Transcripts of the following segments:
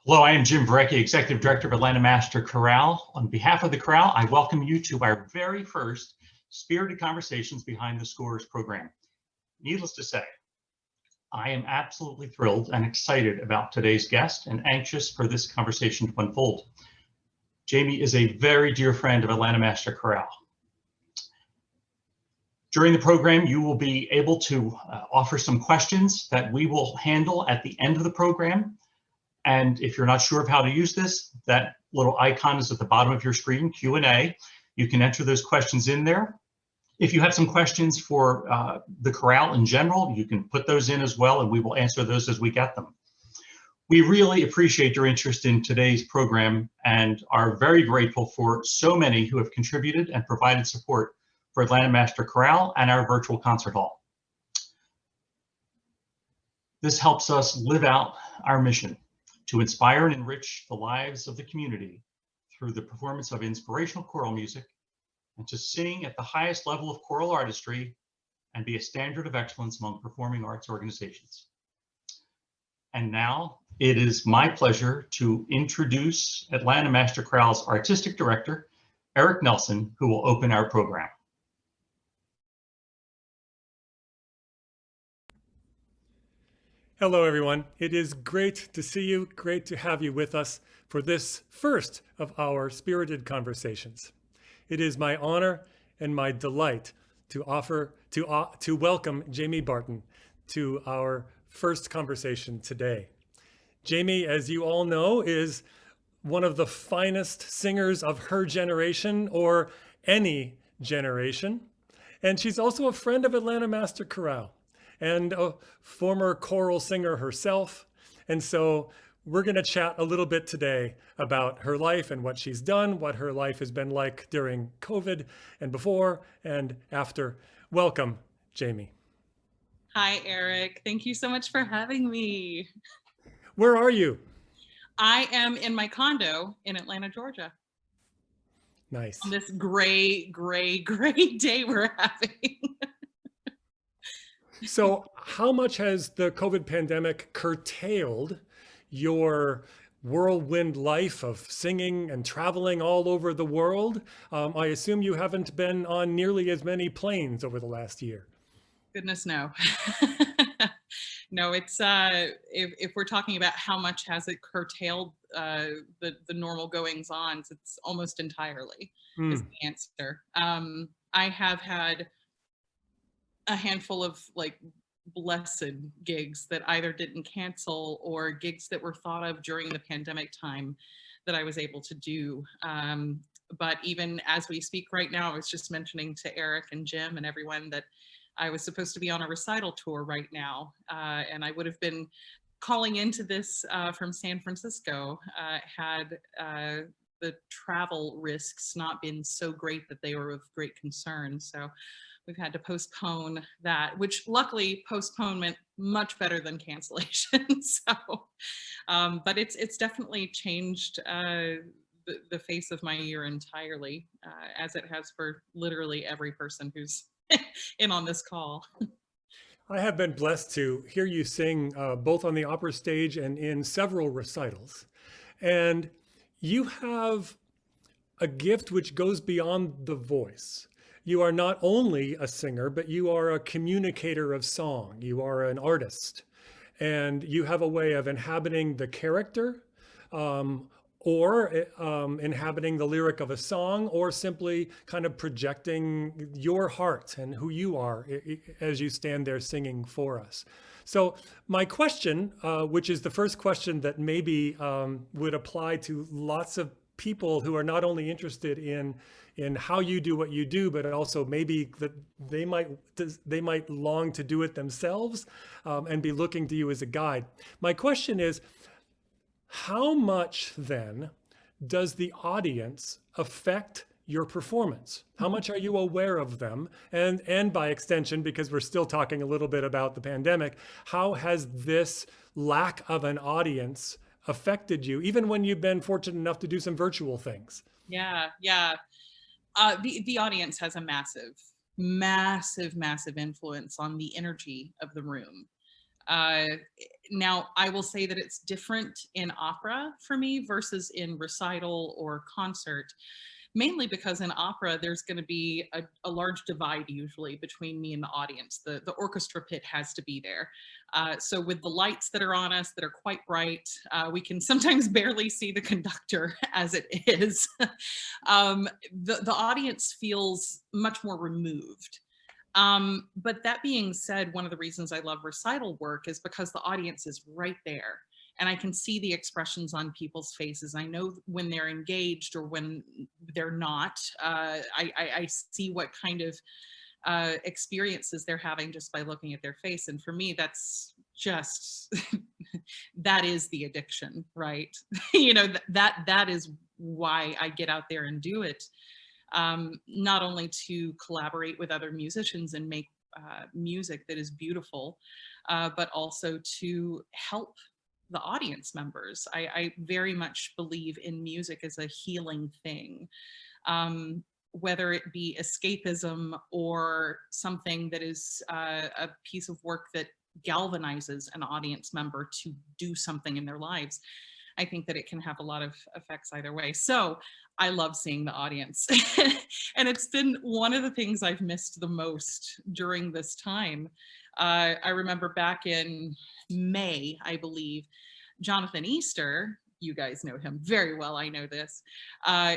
Hello, I am Jim Varecki, Executive Director of Atlanta Master Chorale. On behalf of the chorale, I welcome you to our very first Spirited Conversations Behind the Scores program. Needless to say, I am absolutely thrilled and excited about today's guest and anxious for this conversation to unfold. Jamie is a very dear friend of Atlanta Master Chorale. During the program, you will be able to offer some questions that we will handle at the end of the program. And if you're not sure of how to use this, that little icon is at the bottom of your screen, Q&A. You can enter those questions in there. If you have some questions for the chorale in general, you can put those in as well, and we will answer those as we get them. We really appreciate your interest in today's program and are very grateful for so many who have contributed and provided support for Atlanta Master Chorale and our virtual concert hall. This helps us live out our mission to inspire and enrich the lives of the community through the performance of inspirational choral music, and to sing at the highest level of choral artistry and be a standard of excellence among performing arts organizations. And now it is my pleasure to introduce Atlanta Master Chorale's Artistic Director, Eric Nelson, who will open our program. Hello, everyone. It is great to see you, great to have you with us for this first of our Spirited Conversations. It is my honor and my delight to welcome Jamie Barton to our first conversation today. Jamie, as you all know, is one of the finest singers of her generation or any generation. And she's also a friend of Atlanta Master Chorale and a former choral singer herself. And so we're going to chat a little bit today about her life and what she's done, what her life has been like during COVID and before and after. Welcome, Jamie. Hi, Eric. Thank you so much for having me. Where are you? I am in my condo in Atlanta, Georgia. Nice. On this gray day we're having. So how much has the COVID pandemic curtailed your whirlwind life of singing and traveling all over the world? I assume you haven't been on nearly as many planes over the last year. Goodness, no. No, it's if we're talking about how much has it curtailed the normal goings on, it's almost entirely is the answer. I have had a handful of like blessed gigs that either didn't cancel or gigs that were thought of during the pandemic time that I was able to do. But even as we speak right now, I was just mentioning to Eric and Jim and everyone that I was supposed to be on a recital tour right now. And I would have been calling into this from San Francisco had the travel risks not been so great that they were of great concern. So we've had to postpone that, which luckily postponement much better than cancellation. So, but it's definitely changed the face of my year entirely, as it has for literally every person who's in on this call. I have been blessed to hear you sing both on the opera stage and in several recitals. And you have a gift which goes beyond the voice. You are not only a singer, but you are a communicator of song. You are an artist, and you have a way of inhabiting the character or inhabiting the lyric of a song, or simply kind of projecting your heart and who you are as you stand there singing for us. So my question, which is the first question that maybe would apply to lots of people who are not only interested in how you do what you do, but also maybe that they might long to do it themselves and be looking to you as a guide. My question is, how much then does the audience affect your performance? How much are you aware of them? And by extension, because we're still talking a little bit about the pandemic, how has this lack of an audience affected you, even when you've been fortunate enough to do some virtual things? Yeah. The audience has a massive influence on the energy of the room. Now, I will say that it's different in opera for me versus in recital or concert, mainly because in opera, there's going to be a large divide usually between me and the audience. The orchestra pit has to be there. So with the lights that are on us that are quite bright, we can sometimes barely see the conductor as it is. The audience feels much more removed. But that being said, one of the reasons I love recital work is because the audience is right there. And I can see the expressions on people's faces. I know when they're engaged or when they're not. I see what kind of experiences they're having just by looking at their face. And for me, that's just, that is the addiction, right? That is why I get out there and do it. Not only to collaborate with other musicians and make music that is beautiful, but also to help the audience members. I very much believe in music as a healing thing, whether it be escapism or something that is a piece of work that galvanizes an audience member to do something in their lives. I think that it can have a lot of effects either way. So I love seeing the audience. And it's been one of the things I've missed the most during this time. I remember back in May, I believe, Jonathan Easter, you guys know him very well, I know this.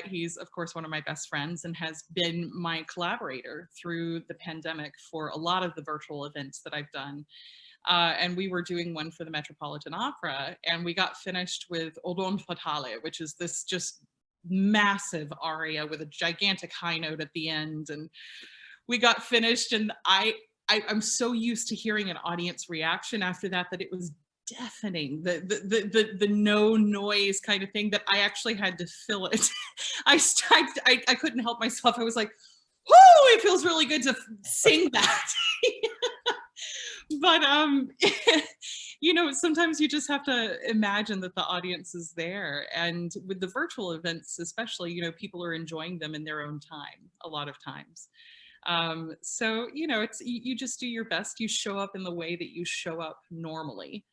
He's, of course, one of my best friends and has been my collaborator through the pandemic for a lot of the virtual events that I've done. And we were doing one for the Metropolitan Opera, and we got finished with Oudon Fatale, which is this just massive aria with a gigantic high note at the end. And we got finished, and I'm so used to hearing an audience reaction after that it was deafening, the no noise kind of thing, that I actually had to fill it. I couldn't help myself. I was like, whoo, it feels really good to sing that. But sometimes you just have to imagine that the audience is there. And with the virtual events, especially, people are enjoying them in their own time, a lot of times. So, it's, you just do your best. You show up in the way that you show up normally,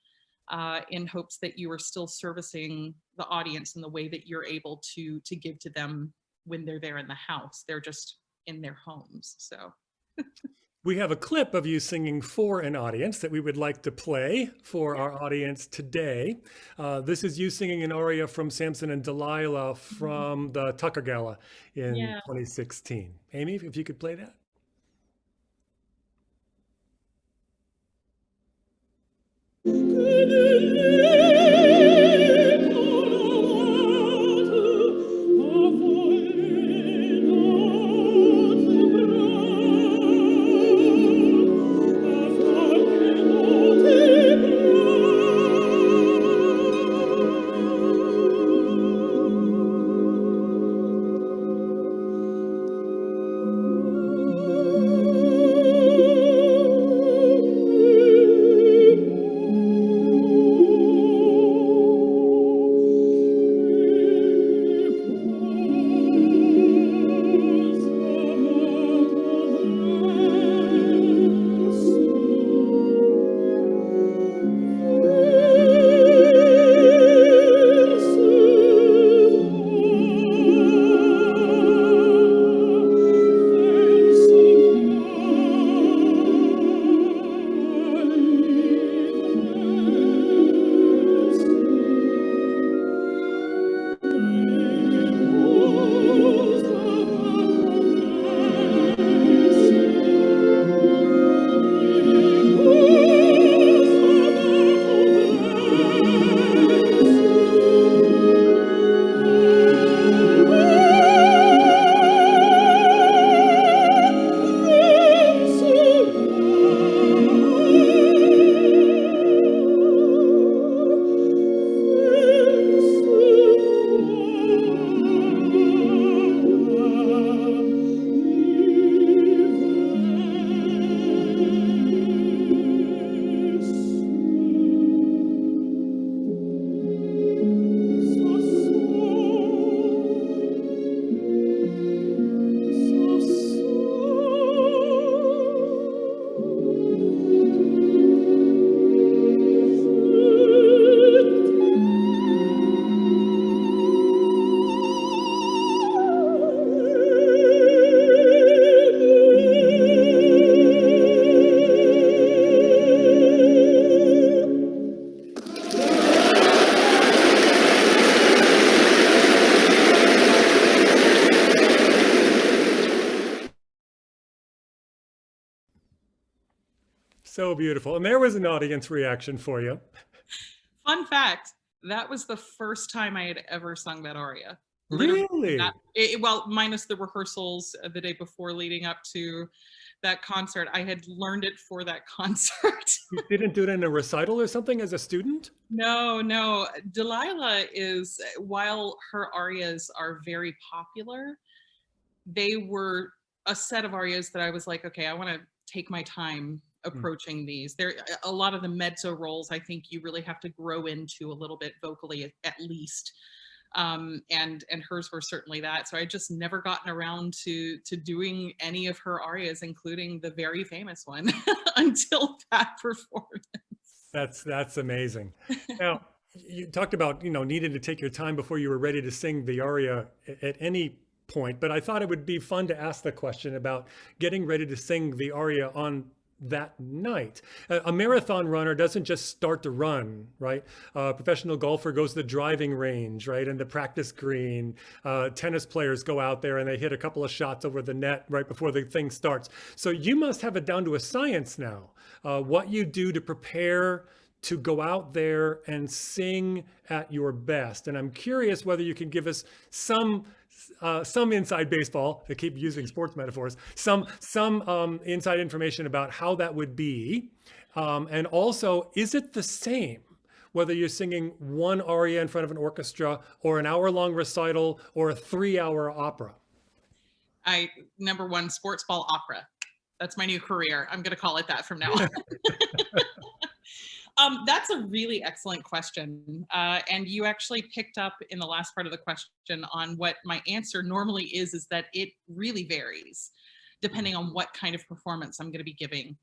in hopes that you are still servicing the audience in the way that you're able to give to them when they're there in the house. They're just in their homes. So. We have a clip of you singing for an audience that we would like to play for our audience today. This is you singing an aria from Samson and Delilah from the Tucker Gala in 2016. Amy, if you could play that. So beautiful. And there was an audience reaction for you. Fun fact, that was the first time I had ever sung that aria. Really? Well, minus the rehearsals the day before leading up to that concert. I had learned it for that concert. You didn't do it in a recital or something as a student? No, no. Delilah is, while her arias are very popular, they were a set of arias that I was like, okay, I want to take my time approaching these. There, a lot of the mezzo roles, I think you really have to grow into a little bit vocally at least. And hers were certainly that. So I just never gotten around to doing any of her arias, including the very famous one, until that performance. That's amazing. Now, you talked about, needing to take your time before you were ready to sing the aria at any point, but I thought it would be fun to ask the question about getting ready to sing the aria on that night. A marathon runner doesn't just start to run, right? A professional golfer goes to the driving range, right? And the practice green. Tennis players go out there and they hit a couple of shots over the net right before the thing starts. So you must have it down to a science now, what you do to prepare to go out there and sing at your best. And I'm curious whether you can give us some inside baseball, to keep using sports metaphors, some inside information about how that would be. And also, is it the same whether you're singing one aria in front of an orchestra or an hour-long recital or a 3-hour opera? Number one, sports ball opera. That's my new career. I'm going to call it that from now on. That's a really excellent question. And you actually picked up in the last part of the question on what my answer normally is that it really varies depending on what kind of performance I'm going to be giving.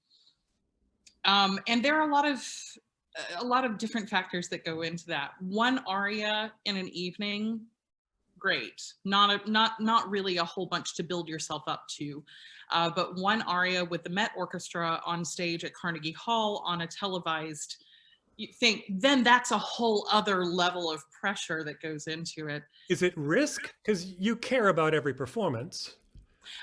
And there are a lot of different factors that go into that. One aria in an evening, great. Not really a whole bunch to build yourself up to. But one aria with the Met Orchestra on stage at Carnegie Hall on a televised thing, then that's a whole other level of pressure that goes into it. Is it risk? Because you care about every performance.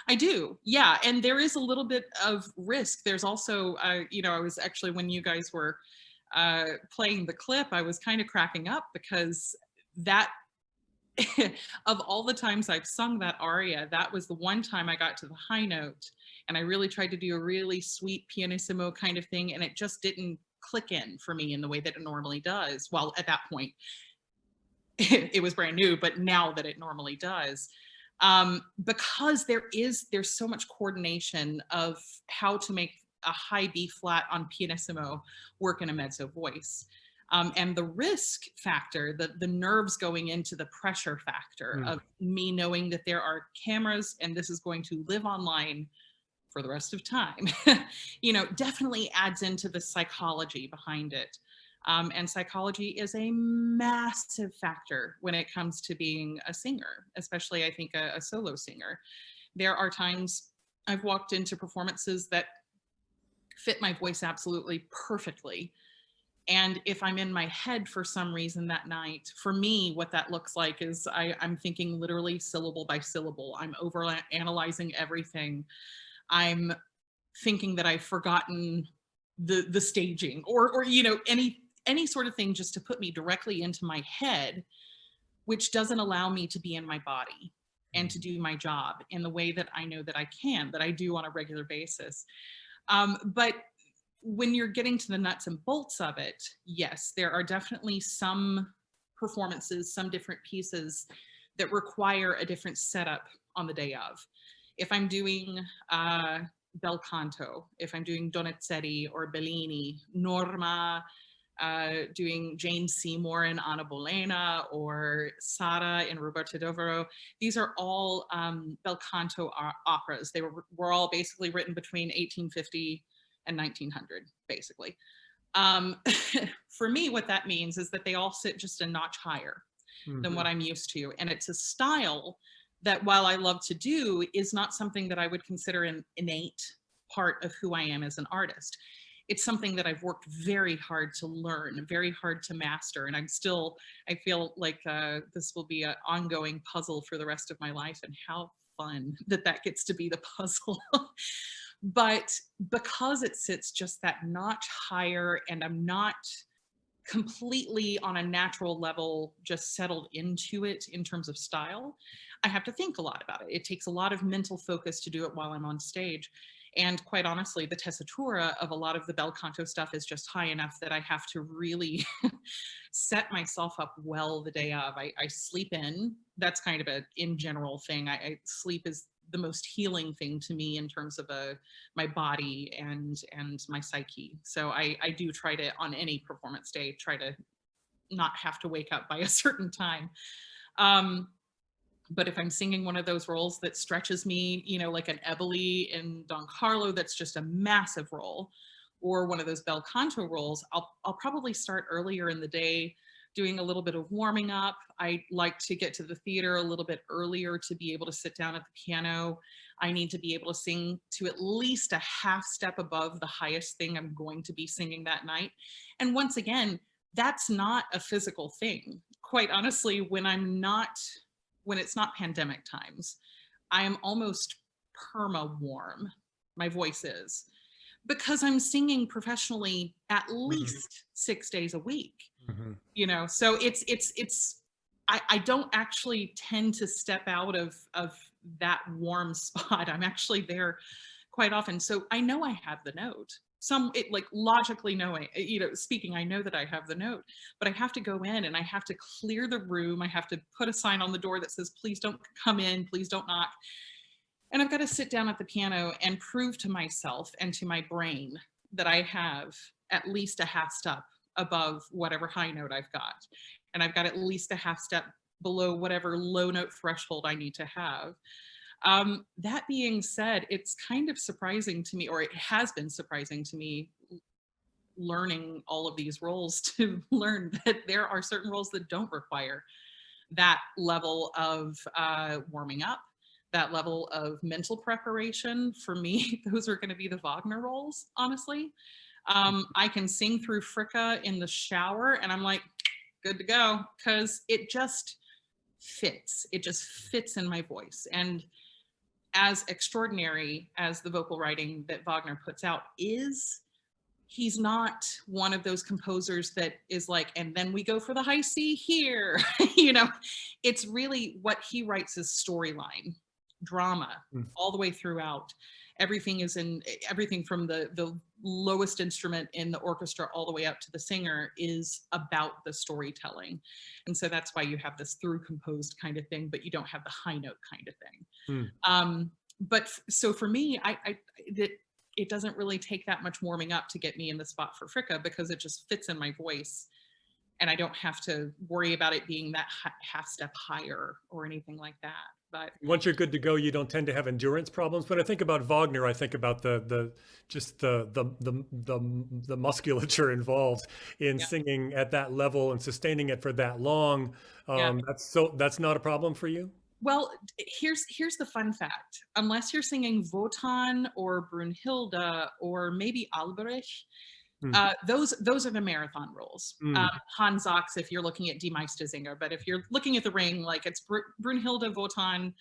I do, yeah. And there is a little bit of risk. There's also, I was actually, when you guys were playing the clip, I was kind of cracking up because that, of all the times I've sung that aria, that was the one time I got to the high note and I really tried to do a really sweet pianissimo kind of thing, and it just didn't click in for me in the way that it normally does. Well, at that point, it was brand new, but now that it normally does, because there's so much coordination of how to make a high B flat on pianissimo work in a mezzo voice. And the risk factor, the nerves going into the pressure factor of me knowing that there are cameras and this is going to live online for the rest of time, definitely adds into the psychology behind it. And psychology is a massive factor when it comes to being a singer, especially I think a solo singer. There are times I've walked into performances that fit my voice absolutely perfectly. And if I'm in my head for some reason that night, for me, what that looks like is I'm thinking literally syllable by syllable. I'm over analyzing everything. I'm thinking that I've forgotten the staging or any sort of thing just to put me directly into my head, which doesn't allow me to be in my body and to do my job in the way that I know that I do on a regular basis. But when you're getting to the nuts and bolts of it, yes, there are definitely some performances, some different pieces that require a different setup on the day of. If I'm doing bel canto, if I'm doing Donizetti or Bellini, Norma, doing Jane Seymour in Anna Bolena or Sara in Roberto Dovero, these are all bel canto operas. They were all basically written between 1850 and 1900, basically. For me, what that means is that they all sit just a notch higher than what I'm used to. And it's a style that, while I love to do, is not something that I would consider an innate part of who I am as an artist. It's something that I've worked very hard to learn, very hard to master. And I feel like this will be an ongoing puzzle for the rest of my life. And how fun that that gets to be the puzzle. But because it sits just that notch higher and I'm not completely on a natural level just settled into it in terms of style, I have to think a lot about it. It takes a lot of mental focus to do it while I'm on stage. And quite honestly, the tessitura of a lot of the bel canto stuff is just high enough that I have to really set myself up well the day of. I sleep in. That's kind of a in general thing. Sleep is the most healing thing to me in terms of my body and my psyche. So I do try to, on any performance day, try to not have to wake up by a certain time. But if I'm singing one of those roles that stretches me, you know, like an Eboli in Don Carlo, that's just a massive role, or one of those bel canto roles, I'll probably start earlier in the day doing a little bit of warming up. I like to get to the theater a little bit earlier to be able to sit down at the piano. I need to be able to sing to at least a half step above the highest thing I'm going to be singing that night. And once again, that's not a physical thing. Quite honestly, when it's not pandemic times, I am almost perma warm. My voice is, because I'm singing professionally at least 6 days a week. You know, so I don't actually tend to step out of that warm spot. I'm actually there quite often. So I know I have the note. Like logically knowing, you know, speaking, I know that I have the note, but I have to go in and I have to clear the room. I have to put a sign on the door that says, please don't come in, please don't knock. And I've got to sit down at the piano and prove to myself and to my brain that I have at least a half step above whatever high note I've got. And I've got at least a half step below whatever low note threshold I need to have. That being said, it's kind of surprising to me, or it has been surprising to me, learning all of these roles, to learn that there are certain roles that don't require that level of warming up, that level of mental preparation. For me, those are going to be the Wagner roles, honestly. I can sing through Fricka in the shower and I'm like, good to go, because it just fits. It just fits in my voice. And as extraordinary as the vocal writing that Wagner puts out is, he's not one of those composers that is like, and then we go for the high C here. You know, it's really what he writes is storyline, drama, all the way throughout. Everything from the lowest instrument in the orchestra all the way up to the singer is about the storytelling. And so that's why you have this through composed kind of thing, but you don't have the high note kind of thing. But so for me, it doesn't really take that much warming up to get me in the spot for Fricka, because it just fits in my voice and I don't have to worry about it being that half step higher or anything like that. But once you're good to go, you don't tend to have endurance problems. When I think about Wagner, I think about the musculature involved in singing at that level and sustaining it for that long. That's not a problem for you? Well, here's the fun fact. Unless you're singing Wotan or Brunhilde or maybe Albrecht, those are the marathon roles. Hans Sachs, if you're looking at Die Meistersinger, but if you're looking at the ring, like it's Brunhilde, Wotan,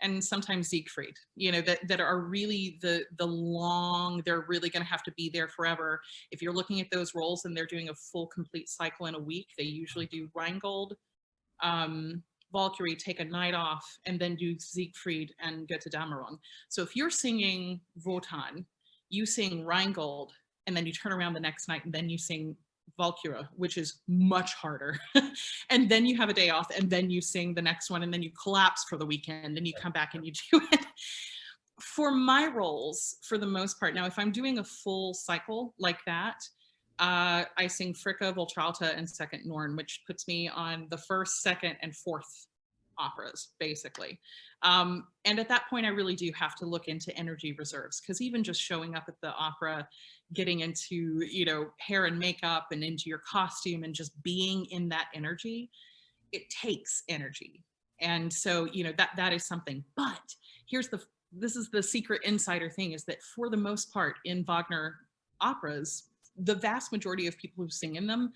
and sometimes Siegfried, you know, that are really the long, they're really going to have to be there forever. If you're looking at those roles and they're doing a full complete cycle in a week, they usually do Rheingold, Valkyrie, take a night off, and then do Siegfried and Götterdämmerung. So if you're singing Wotan, you sing Rheingold, and then you turn around the next night and then you sing Valkyrie, which is much harder. And then you have a day off and then you sing the next one and then you collapse for the weekend and you come back and you do it. For my roles, for the most part, now if I'm doing a full cycle like that, I sing Fricka, Voltralta, and Second Norn, which puts me on the first, second, and fourth operas, basically. And at that point, I really do have to look into energy reserves, because even just showing up at the opera, getting into, you know, hair and makeup and into your costume and just being in that energy, it takes energy. And so, you know, that is something. But this is the secret insider thing, is that for the most part in Wagner operas, the vast majority of people who sing in them,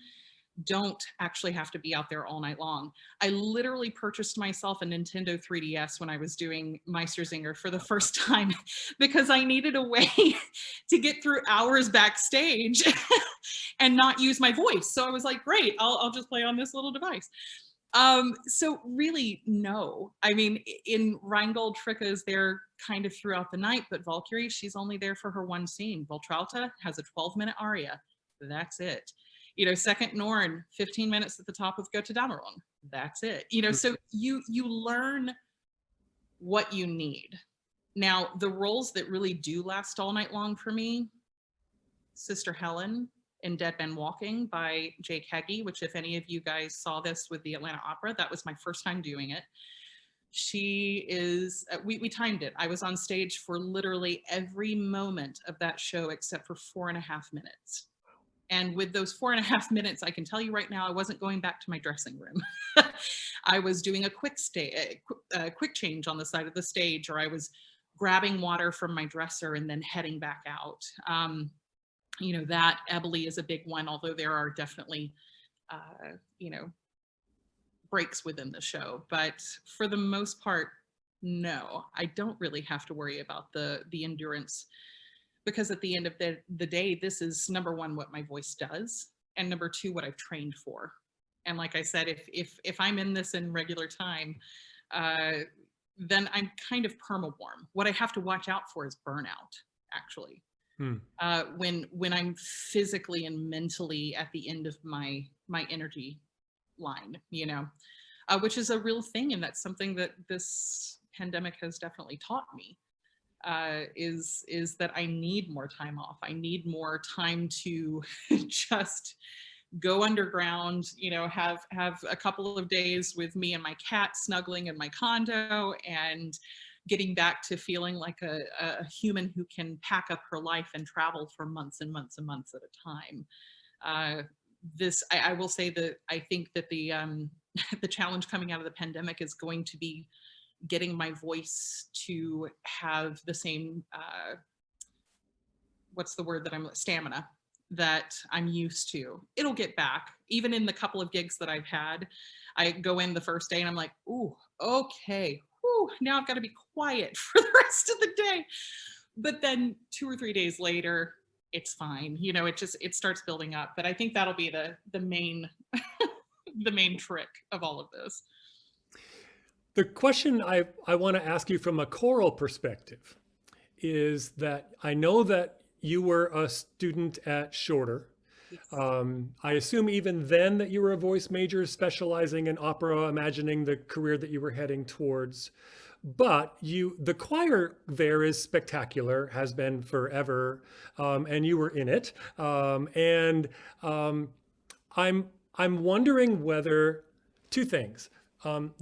don't actually have to be out there all night long. I literally purchased myself a Nintendo 3DS when I was doing Meistersinger for the first time because I needed a way to get through hours backstage and not use my voice. So I was like, great, I'll just play on this little device. So really, no. I mean, in Rheingold, Fricka is there kind of throughout the night, but Valkyrie, she's only there for her one scene. Voltrauta has a 12-minute aria. That's it. You know, second Norn, 15 minutes at the top of Götterdämmerung. That's it. You know, so you learn what you need. Now, the roles that really do last all night long for me, Sister Helen in Dead Men Walking by Jake Heggie, which if any of you guys saw this with the Atlanta Opera, that was my first time doing it. She is, we timed it. I was on stage for literally every moment of that show except for 4.5 minutes. And with those 4.5 minutes, I can tell you right now, I wasn't going back to my dressing room. I was doing a quick change on the side of the stage, or I was grabbing water from my dresser and then heading back out. You know, that Eboli is a big one, although there are definitely, you know, breaks within the show. But for the most part, no, I don't really have to worry about the endurance, because at the end of the day, this is number one, what my voice does, and number two, what I've trained for. And like I said, if I'm in this in regular time, then I'm kind of perma-warm. What I have to watch out for is burnout, actually. When I'm physically and mentally at the end of my energy line, you know, which is a real thing. And that's something that this pandemic has definitely taught me, is that I need more time off. I need more time to just go underground, you know, have a couple of days with me and my cat snuggling in my condo, and getting back to feeling like a human who can pack up her life and travel for months and months and months at a time. I will say that I think that the the challenge coming out of the pandemic is going to be getting my voice to have the same, what's the word that stamina that I'm used to. It'll get back. Even in the couple of gigs that I've had, I go in the first day and I'm like, ooh, okay, whew, now I've got to be quiet for the rest of the day. But then 2 or 3 days later, it's fine. You know, it starts building up. But I think that'll be the main the main trick of all of this. The question I want to ask you from a choral perspective is that I know that you were a student at Shorter. Yes. I assume even then that you were a voice major specializing in opera, imagining the career that you were heading towards. But the choir there is spectacular, has been forever, and you were in it. I'm wondering whether, two things.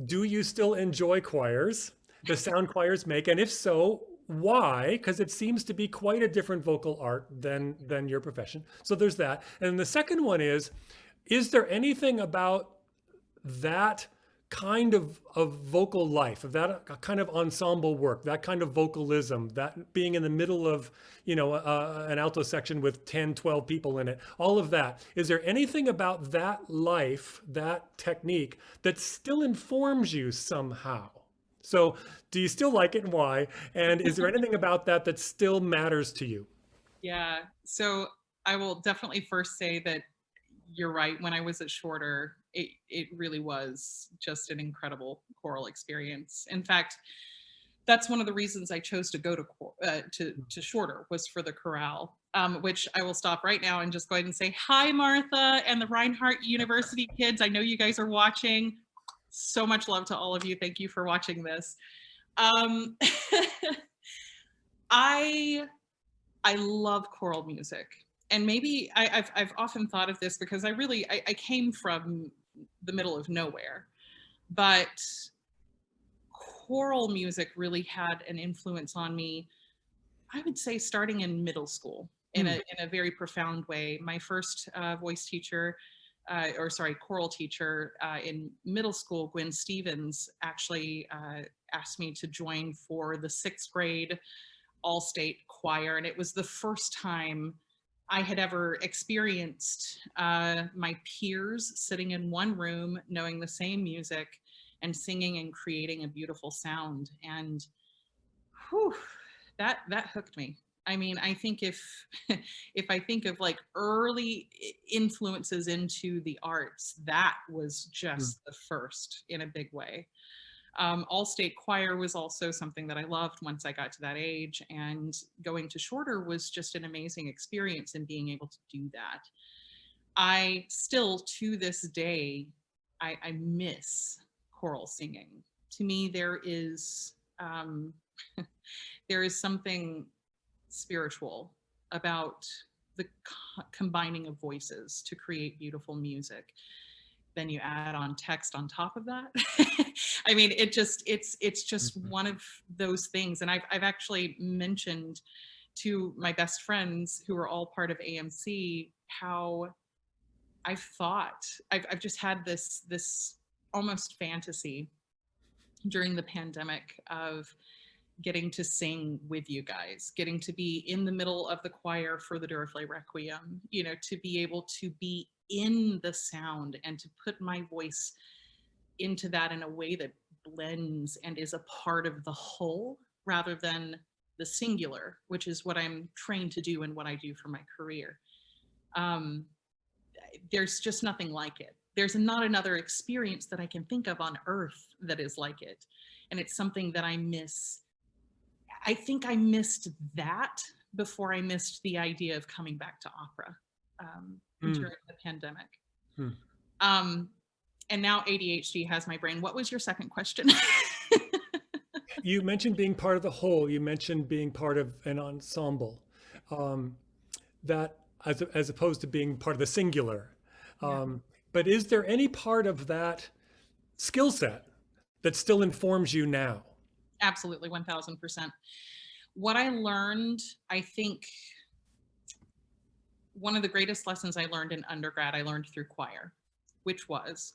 Do you still enjoy choirs, the sound choirs make? And if so, why? Because it seems to be quite a different vocal art than your profession. So there's that. And the second one is there anything about that kind of vocal life, of that kind of ensemble work, that kind of vocalism, that being in the middle of, you know, an alto section with 10, 12 people in it, all of that. Is there anything about that life, that technique, that still informs you somehow? So do you still like it, and why? And is there anything about that still matters to you? Yeah, so I will definitely first say that you're right. When I was at Shorter, it really was just an incredible choral experience. In fact, that's one of the reasons I chose to go to Shorter, was for the chorale, which I will stop right now and just go ahead and say, hi, Martha and the Reinhardt University kids. I know you guys are watching. So much love to all of you. Thank you for watching this. I love choral music. And maybe I've often thought of this because I came from the middle of nowhere, but choral music really had an influence on me, I would say, starting in middle school in a very profound way. My first voice teacher, choral teacher in middle school, Gwen Stevens, actually asked me to join for the 6th grade all-state choir. And it was the first time I had ever experienced my peers sitting in one room, knowing the same music and singing and creating a beautiful sound. And whew, that hooked me. I mean, I think if if I think of like early influences into the arts, that was Mm. just the first in a big way. All state choir was also something that I loved once I got to that age, and going to shorter was just an amazing experience in being able to do that. I still, to this day, I miss choral singing. To me, there is something spiritual about the combining of voices to create beautiful music. Then you add on text on top of that. I mean, it's just Mhm. one of those things. And I've actually mentioned to my best friends who are all part of AMC how I've just had this almost fantasy during the pandemic of getting to sing with you guys, getting to be in the middle of the choir for the Duraflay Requiem, you know, to be able to be in the sound and to put my voice into that in a way that blends and is a part of the whole rather than the singular, which is what I'm trained to do and what I do for my career. Um, there's just nothing like it. There's not another experience that I can think of on earth that is like it. And it's something that I miss. I think I missed that before I missed the idea of coming back to opera Mm. during the pandemic. Mm. Um, and now ADHD has my brain. What was your second question? You mentioned being part of the whole. You mentioned being part of an ensemble, um, that as opposed to being part of the singular. Yeah, But is there any part of that skill set that still informs you now? absolutely, 1000%. What I learned, I think one of the greatest lessons I learned in undergrad, I learned through choir, which was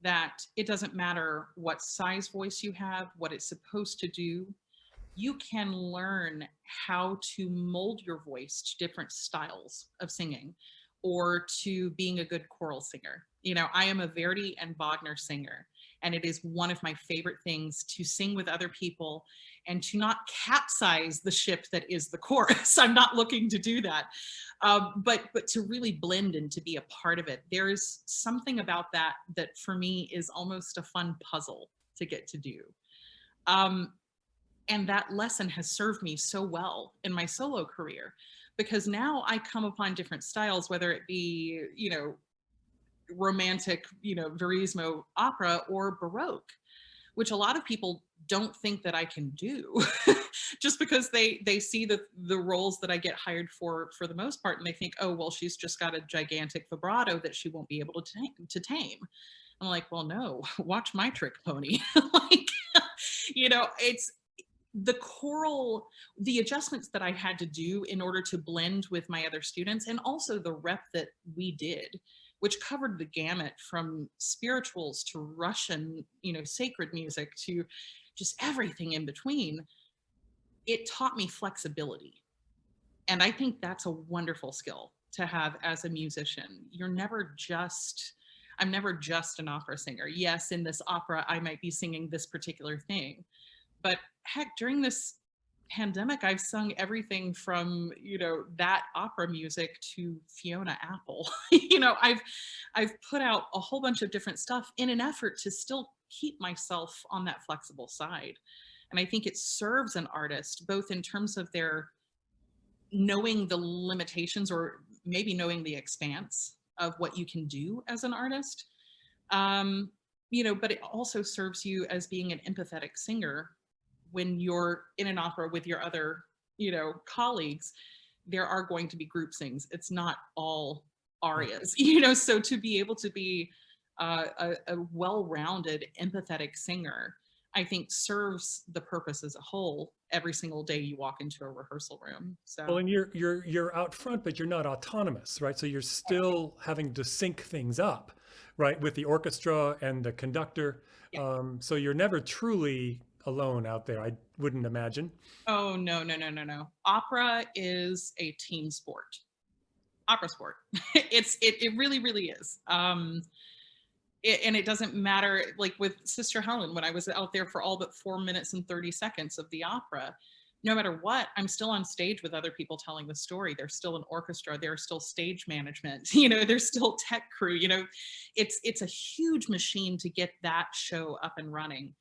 that it doesn't matter what size voice you have, what it's supposed to do. You can learn how to mold your voice to different styles of singing or to being a good choral singer. You know, I am a Verdi and Wagner singer, and it is one of my favorite things to sing with other people and to not capsize the ship that is the chorus. I'm not looking to do that, but to really blend and to be a part of it. There is something about that that for me is almost a fun puzzle to get to do. Um, and that lesson has served me so well in my solo career because now I come upon different styles, whether it be, you know, romantic, you know, verismo opera or Baroque, which a lot of people don't think that I can do just because they see the roles that I get hired for the most part and they think, oh well, she's just got a gigantic vibrato that she won't be able to tame. I'm like, well no, watch my trick pony. Like, you know, it's the choral, the adjustments that I had to do in order to blend with my other students, and also the rep that we did, which covered the gamut from spirituals to Russian, you know, sacred music to just everything in between. It taught me flexibility. And I think that's a wonderful skill to have as a musician. I'm never just an opera singer. Yes, in this opera, I might be singing this particular thing, but heck, during this pandemic, I've sung everything from, you know, that opera music to Fiona Apple. You know, I've put out a whole bunch of different stuff in an effort to still keep myself on that flexible side. And I think it serves an artist both in terms of their knowing the limitations or maybe knowing the expanse of what you can do as an artist. Um, you know, but it also serves you as being an empathetic singer when you're in an opera with your other, you know, colleagues. There are going to be group sings. It's not all arias, you know, so to be able to be a well-rounded empathetic singer, I think serves the purpose as a whole every single day you walk into a rehearsal room. Well, So and you're out front, but you're not autonomous, right? So you're still having to sync things up, right, with the orchestra and the conductor. yeah. So you're never truly alone out there, I wouldn't imagine. Oh no, no, no, no, no. Opera is a team sport. opera sport. It really, really is. And it doesn't matter, like with Sister Helen, when I was out there for all but 4 minutes and 30 seconds of the opera, no matter what, I'm still on stage with other people telling the story. There's still an orchestra, there's still stage management, there's still tech crew, it's a huge machine to get that show up and running.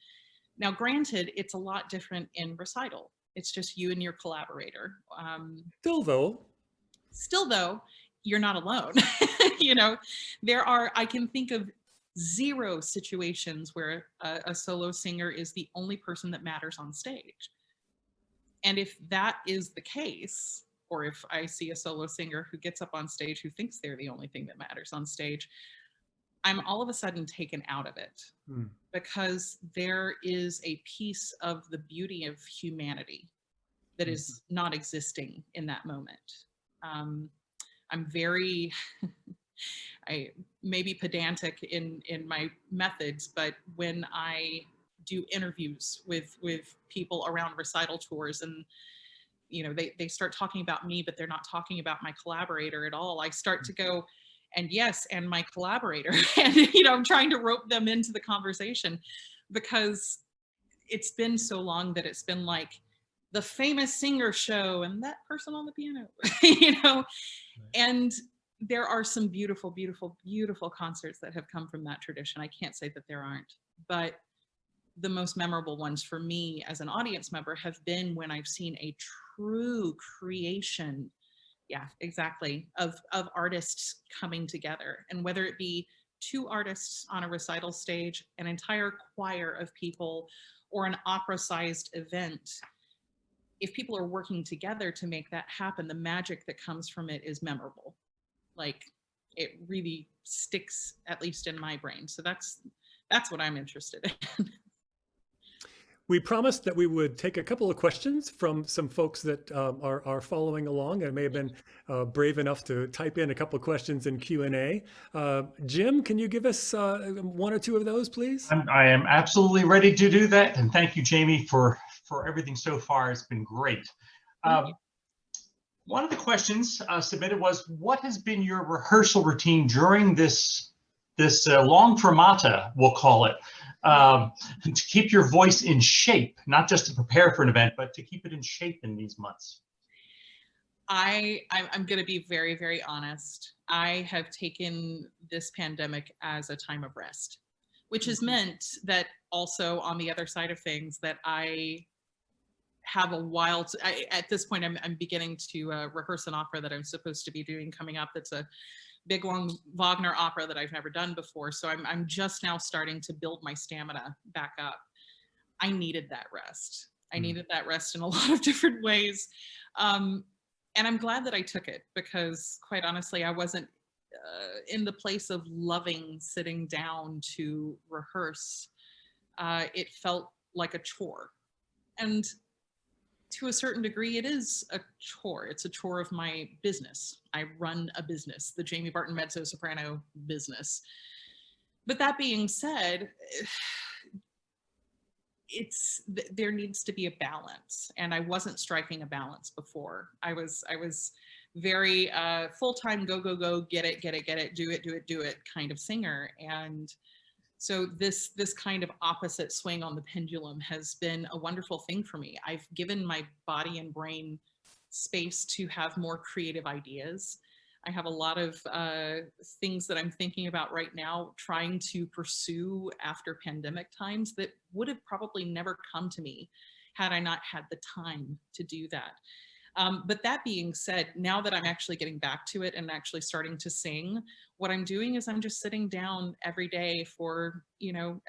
Now, granted, it's a lot different in recital. It's just you and your collaborator. Still though, you're not alone. I can think of 0 situations where a solo singer is the only person that matters on stage. And if that is the case, or if I see a solo singer who gets up on stage who thinks they're the only thing that matters on stage, I'm all of a sudden taken out of it, because there is a piece of the beauty of humanity that is not existing in that moment. I'm very, I may be pedantic in my methods, but when I do interviews with people around recital tours, and they start talking about me, but they're not talking about my collaborator at all, I start to go, and yes, and my collaborator, and I'm trying to rope them into the conversation, because it's been so long that it's been like the famous singer show and that person on the piano, and there are some beautiful, beautiful, beautiful concerts that have come from that tradition. I can't say that there aren't, but the most memorable ones for me as an audience member have been when I've seen a true creation, yeah, exactly, of artists coming together. And whether it be 2 artists on a recital stage, an entire choir of people, or an opera-sized event, if people are working together to make that happen, the magic that comes from it is memorable. Like, it really sticks, at least in my brain. So that's what I'm interested in. We promised that we would take a couple of questions from some folks that are following along and may have been brave enough to type in a couple of questions in Q&A. Jim, can you give us 1 or 2 of those, please? I am absolutely ready to do that. And thank you, Jamie, for everything so far. It's been great. One of the questions submitted was, what has been your rehearsal routine during this long fermata, we'll call it, to keep your voice in shape, not just to prepare for an event, but to keep it in shape in these months? I'm going to be very, very honest. I have taken this pandemic as a time of rest, which has meant that also on the other side of things that I have a while at this point, I'm beginning to rehearse an opera that I'm supposed to be doing coming up. That's a big, long Wagner opera that I've never done before. So I'm just now starting to build my stamina back up. I needed that rest. I needed that rest in a lot of different ways. And I'm glad that I took it, because quite honestly, I wasn't in the place of loving sitting down to rehearse. It felt like a chore. And to a certain degree, it is a chore. It's a chore of my business. I run a business, the Jamie Barton mezzo-soprano business. But that being said, there needs to be a balance, and I wasn't striking a balance before. I was very full-time, go, get it, do it kind of singer. And so this kind of opposite swing on the pendulum has been a wonderful thing for me. I've given my body and brain space to have more creative ideas. I have a lot of things that I'm thinking about right now, trying to pursue after pandemic times that would have probably never come to me had I not had the time to do that. But that being said, now that I'm actually getting back to it and actually starting to sing, what I'm doing is I'm just sitting down every day for,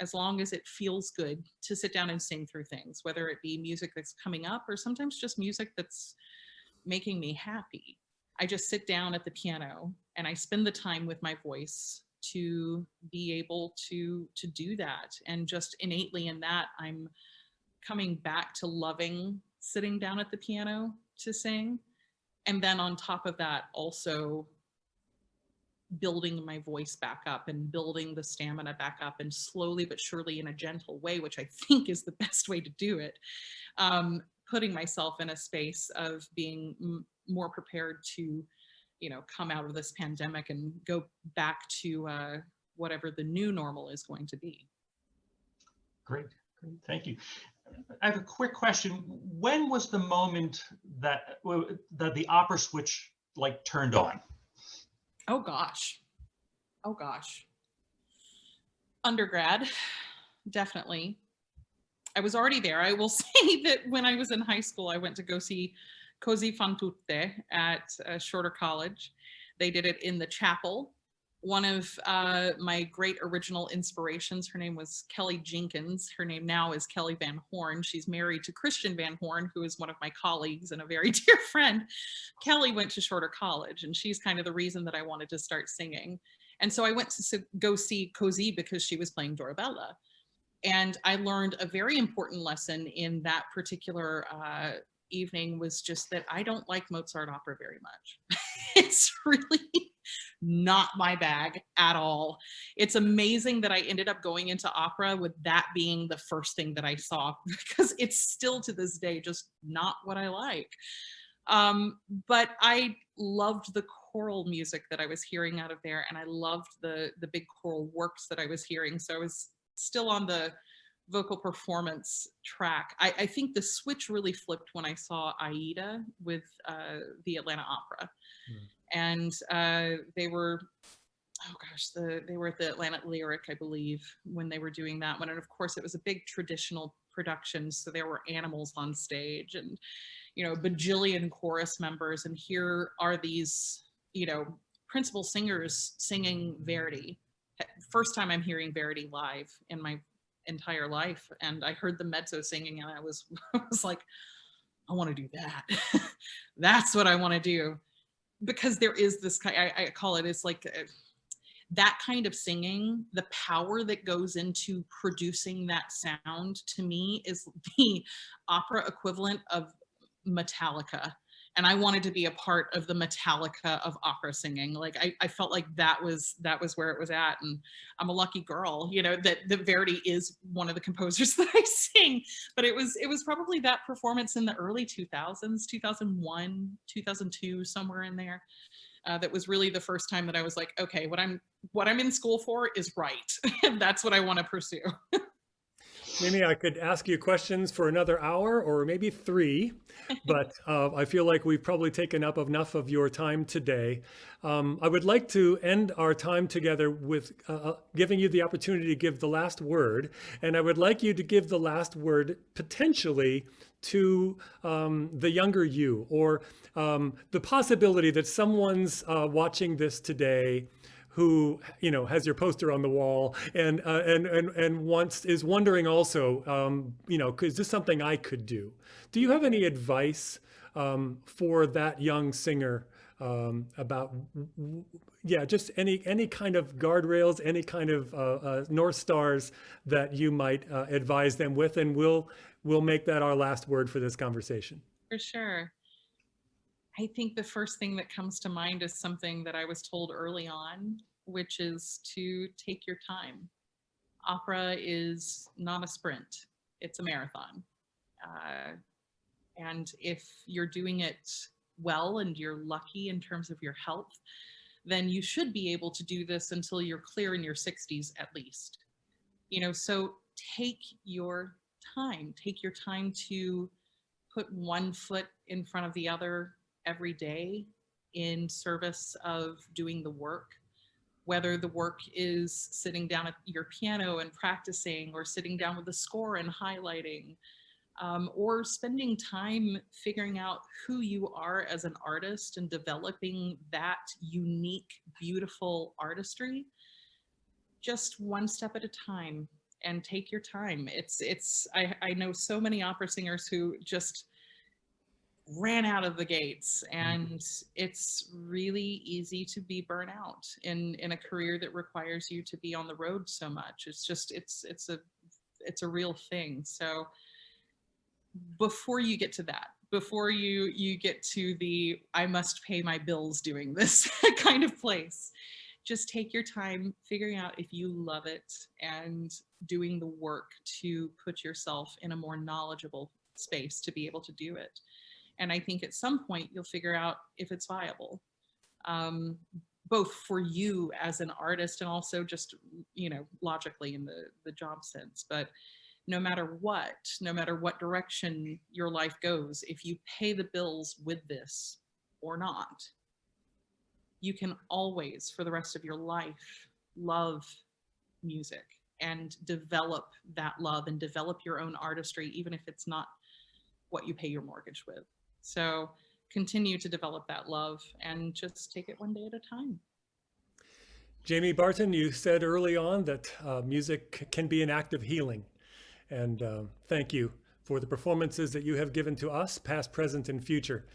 as long as it feels good to sit down and sing through things, whether it be music that's coming up or sometimes just music that's making me happy. I just sit down at the piano and I spend the time with my voice to be able to do that. And just innately in that, I'm coming back to loving sitting down at the piano to sing. And then on top of that, also building my voice back up and building the stamina back up, and slowly but surely, in a gentle way, which I think is the best way to do it, putting myself in a space of being more prepared to come out of this pandemic and go back to whatever the new normal is going to be. Great, great, thank you. I have a quick question. When was the moment that the opera switch like turned on? Oh gosh. Undergrad, definitely. I was already there. I will say that when I was in high school, I went to go see Così fan tutte at Shorter College. They did it in the chapel. One of my great original inspirations, her name was Kelly Jenkins. Her name now is Kelly Van Horn. She's married to Christian Van Horn, who is one of my colleagues and a very dear friend. Kelly went to Shorter College, and she's kind of the reason that I wanted to start singing. And so I went to go see Così because she was playing Dorabella. And I learned a very important lesson in that particular evening, was just that I don't like Mozart opera very much. It's really not my bag at all. It's amazing that I ended up going into opera with that being the first thing that I saw, because it's still to this day just not what I like. But I loved the choral music that I was hearing out of there, and I loved the big choral works that I was hearing. So I was still on the vocal performance track. I think the switch really flipped when I saw Aida with the Atlanta Opera. And they were, oh gosh, they were at the Atlanta Lyric, I believe, when they were doing that one. And of course, it was a big traditional production, so there were animals on stage and, bajillion chorus members. And here are these, principal singers singing Verdi. First time I'm hearing Verdi live in my entire life. And I heard the mezzo singing, and I was like, I want to do that. That's what I want to do. Because there is this kind, I call it, it's like that kind of singing, the power that goes into producing that sound, to me, is the opera equivalent of Metallica. And I wanted to be a part of the Metallica of opera singing. Like I felt like that was where it was at. And I'm a lucky girl, that Verdi is one of the composers that I sing. But it was probably that performance in the early 2000s, 2001, 2002, somewhere in there. That was really the first time that I was like, okay, what I'm in school for is right. That's what I want to pursue. Maybe I could ask you questions for another hour or maybe 3, but I feel like we've probably taken up enough of your time today. I would like to end our time together with giving you the opportunity to give the last word. And I would like you to give the last word potentially to the younger you, or the possibility that someone's watching this today who has your poster on the wall and is wondering also, is this something I could do? Do you have any advice for that young singer about, just any kind of guardrails, any kind of North Stars that you might advise them with? And we'll make that our last word for this conversation. For sure. I think the first thing that comes to mind is something that I was told early on, which is to take your time. Opera is not a sprint, it's a marathon. And if you're doing it well and you're lucky in terms of your health, then you should be able to do this until you're clear in your 60s at least. So take your time. Take your time to put one foot in front of the other every day in service of doing the work, whether the work is sitting down at your piano and practicing, or sitting down with the score and highlighting, or spending time figuring out who you are as an artist and developing that unique, beautiful artistry, just one step at a time, and take your time. I know so many opera singers who just ran out of the gates, and it's really easy to be burnt out in a career that requires you to be on the road so much. It's a real thing. So before you get to that, before you get to the I must pay my bills doing this kind of place, just take your time figuring out if you love it and doing the work to put yourself in a more knowledgeable space to be able to do it. And I think at some point you'll figure out if it's viable. both for you as an artist and also just, logically in the job sense. But no matter what direction your life goes, if you pay the bills with this or not, you can always, for the rest of your life, love music and develop that love and develop your own artistry, even if it's not what you pay your mortgage with. So continue to develop that love and just take it one day at a time. Jamie Barton, you said early on that music can be an act of healing. And thank you for the performances that you have given to us, past, present, and future,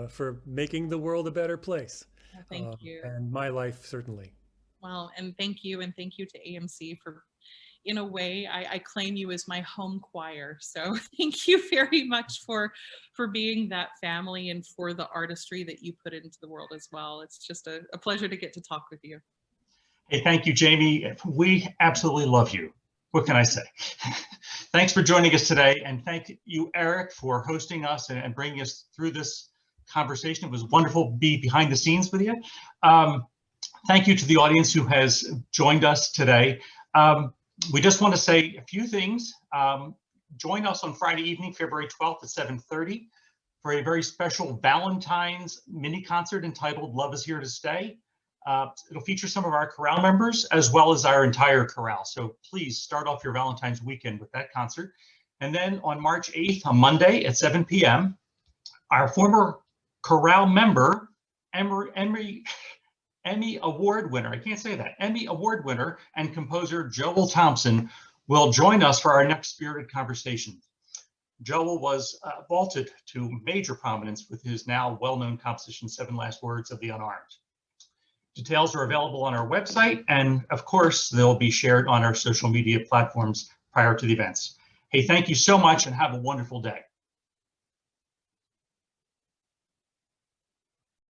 for making the world a better place. Thank you. And my life, certainly. Well, and thank you to AMC for, in a way, I claim you as my home choir. So thank you very much for being that family and for the artistry that you put into the world as well. It's just a pleasure to get to talk with you. Hey, thank you, Jamie. We absolutely love you. What can I say? Thanks for joining us today. And thank you, Eric, for hosting us and bringing us through this conversation. It was wonderful to be behind the scenes with you. Thank you to the audience who has joined us today. We just want to say a few things. Join us on Friday evening, February 12th at 7:30 for a very special Valentine's mini concert entitled Love is Here to Stay. It'll feature some of our chorale members as well as our entire chorale. So please start off your Valentine's weekend with that concert. And then on March 8th, on Monday at 7 p.m., our former chorale member, Emmy Award winner, I can't say that, Emmy Award winner and composer Joel Thompson will join us for our next spirited conversation. Joel was vaulted to major prominence with his now well-known composition, Seven Last Words of the Unarmed. Details are available on our website, and of course, they'll be shared on our social media platforms prior to the events. Hey, thank you so much and have a wonderful day.